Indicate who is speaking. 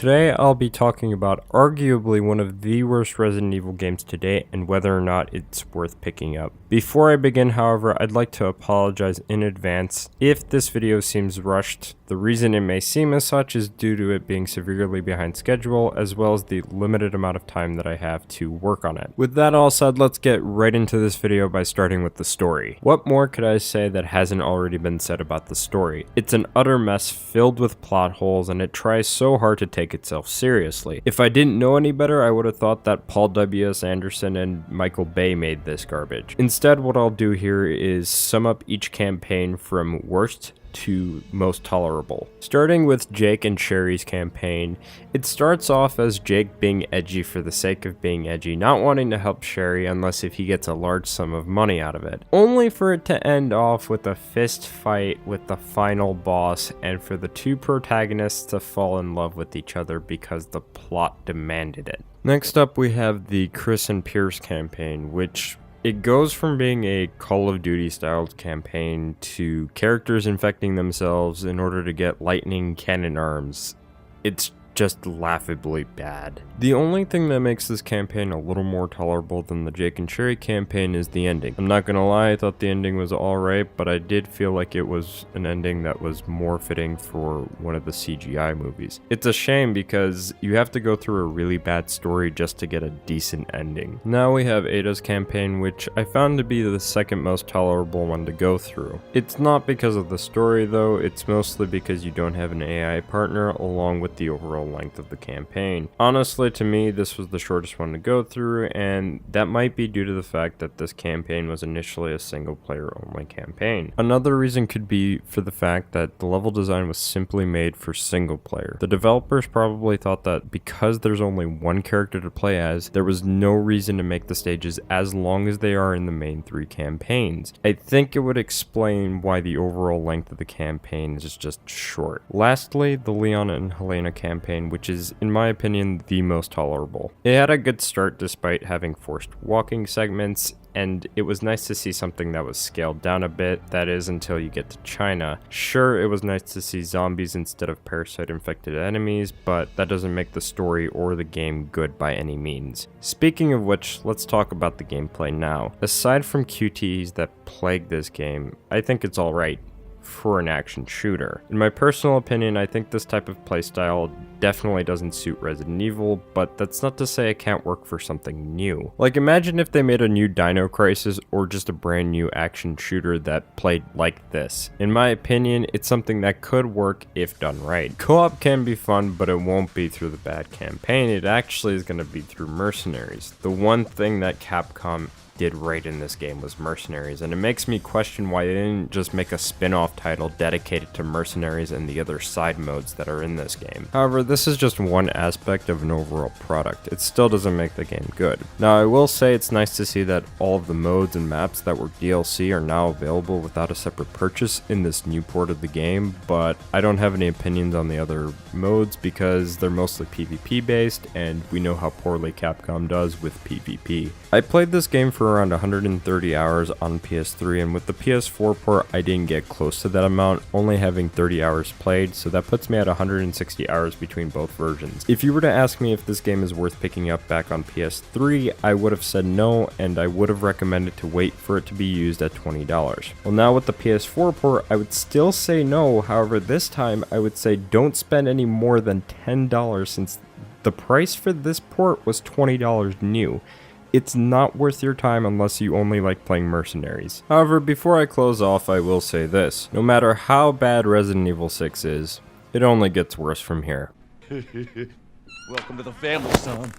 Speaker 1: Today I'll be talking about arguably one of the worst Resident Evil games to date and whether or not it's worth picking up. Before I begin, however, I'd like to apologize in advance if this video seems rushed. The reason it may seem as such is due to it being severely behind schedule, as well as the limited amount of time that I have to work on it. With that all said, let's get right into this video by starting with the story. What more could I say that hasn't already been said about the story? It's an utter mess filled with plot holes, and it tries so hard to take itself seriously. If I didn't know any better, I would have thought that Paul W.S. Anderson and Michael Bay made this garbage. Instead, what I'll do here is sum up each campaign from worst to most tolerable. Starting with Jake and Cherries' campaign, it starts off as Jake being edgy for the sake of being edgy, not wanting to help Sherry unless if he gets a large sum of money out of it, only for it to end off with a fist fight with the final boss and for the two protagonists to fall in love with each other because the plot demanded it. Next up, we have the Chris and Pierce campaign, which it goes from being a Call of Duty styled campaign to characters infecting themselves in order to get lightning cannon arms. It's just laughably bad. The only thing that makes this campaign a little more tolerable than the Jake and Cherry campaign is the ending. I'm not gonna lie, I thought the ending was alright, but I did feel like it was an ending that was more fitting for one of the CGI movies. It's a shame because you have to go through a really bad story just to get a decent ending. Now we have Ada's campaign, which I found to be the second most tolerable one to go through. It's not because of the story though, it's mostly because you don't have an AI partner along with the overall length of the campaign. Honestly, to me, this was the shortest one to go through, and that might be due to the fact that this campaign was initially a single player only campaign. Another reason could be for the fact that the level design was simply made for single player. The developers probably thought that because there's only one character to play as, there was no reason to make the stages as long as they are in the main three campaigns. I think it would explain why the overall length of the campaign is just short. Lastly, the Leon and Helena campaign, which is, in my opinion, the most tolerable. It had a good start despite having forced walking segments, and it was nice to see something that was scaled down a bit, that is, until you get to China. Sure, it was nice to see zombies instead of parasite-infected enemies, but that doesn't make the story or the game good by any means. Speaking of which, let's talk about the gameplay now. Aside from QTEs that plague this game, I think it's alright for an action shooter. In my personal opinion, I think this type of playstyle definitely doesn't suit Resident Evil, but that's not to say it can't work for something new. Like, imagine if they made a new Dino Crisis or just a brand new action shooter that played like this. In my opinion, it's something that could work if done right. Co-op can be fun, but it won't be through the bad campaign. It actually is going to be through Mercenaries. The one thing that Capcom did right in this game was Mercenaries, and it makes me question why they didn't just make a spin-off title dedicated to Mercenaries and the other side modes that are in this game. However, this is just one aspect of an overall product. It still doesn't make the game good. Now, I will say it's nice to see that all of the modes and maps that were DLC are now available without a separate purchase in this new port of the game, but I don't have any opinions on the other modes because they're mostly PvP based, and we know how poorly Capcom does with PvP. I played this game for around 130 hours on PS3, and with the PS4 port I didn't get close to that amount, only having 30 hours played, so that puts me at 160 hours between both versions. If you were to ask me if this game is worth picking up back on PS3, I would have said no, and I would have recommended to wait for it to be used at $20. Well, now with the PS4 port, I would still say no. However, this time I would say don't spend any more than $10 since the price for this port was $20 new. It's not worth your time unless you only like playing Mercenaries. However, before I close off, I will say this. No matter how bad Resident Evil 6 is, it only gets worse from here.
Speaker 2: Welcome to the family, son.